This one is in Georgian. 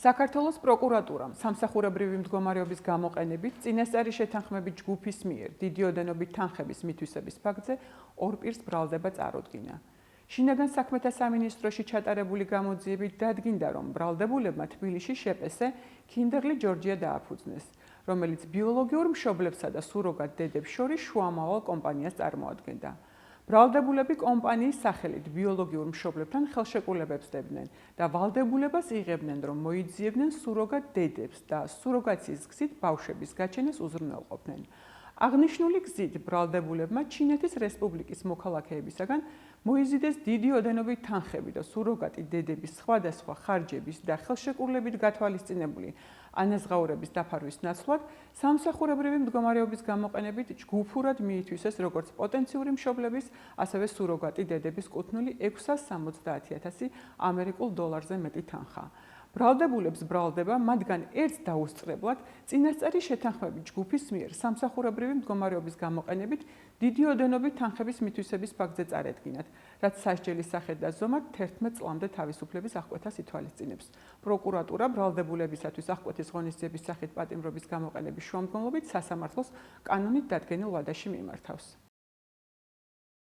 საქართველოს პროკურატურამ სამსახურებრივი მდგომარეობის გამოყენებით წინასწარი შეთანხმებით ჯგუფის მიერ დიდი ოდენობით თანხების მითვისების ფაქტზე ორ პირს ბრალდება წარუდგინა. შინაგან საქმეთა სამინისტროში ჩატარებული გამოძიებით დადგინდა, რომ ბრალდებულებმა თბილისში შეპესე ქინდერლი ჯორჯია დააფუძნეს, რომელიც ბიოლოგიურ მშობლებსა და სუროგატ დედებს შორის შუამავალ კომპანიას წარმოადგენდა. ბრალდებულები კომპანიის სახელით ბიოლოგიურ მშობლებთან ხელშეკრულებებს დებდნენ და ვალდებულებას იღებდნენ, რომ მოიძიებდნენ სუროგატ დედებს და სუროგაციის გზით ბავშვების გაჩენას უზრუნველყოფდნენ. აღნიშნული გზით ბრალდებულებმა ჩინეთის რესპუბლიკის მოქალაქეებისაგან მოიზიდეს დიდი ოდენობით თანხები და სუროგატი დედების სხვადასხვა ხარჯების და ხელშეკრულებით გათვალისწინებული ანაზღაურების დაფარვის ნაცვლად სამსახურებრივი მდგომარეობის გამოყენებით ჯგუფურად მიითვისეს როგორც პოტენციური მშობლების, ასევე სუროგატი დედების კუთვნილი 670,000 ამერიკულ დოლარზე მეტი თანხა. ბრალდებულებს ბრალდება, მათგან ერთს დაუსწრებლად წინასწარი შეთანხმებით ჯგუფის მიერ სამსახურებრივი მდგომარეობის გამოყენებით დიდი ოდენობით თანხების მითვისების ფაქტზე წარედგინათ, რაც სასჯელის სახით და ზომად 11 წლამდე თავისუფლების აღკვეთას ითვალისწინებს. პროკურატურა ბრალდებულებისათვის აღკვეთის ღონისძიების სახით პატიმრობის გამოყენების შუამდგომლობით სასამართლოს კანონით დადგენილ ვადაში მიმართავს.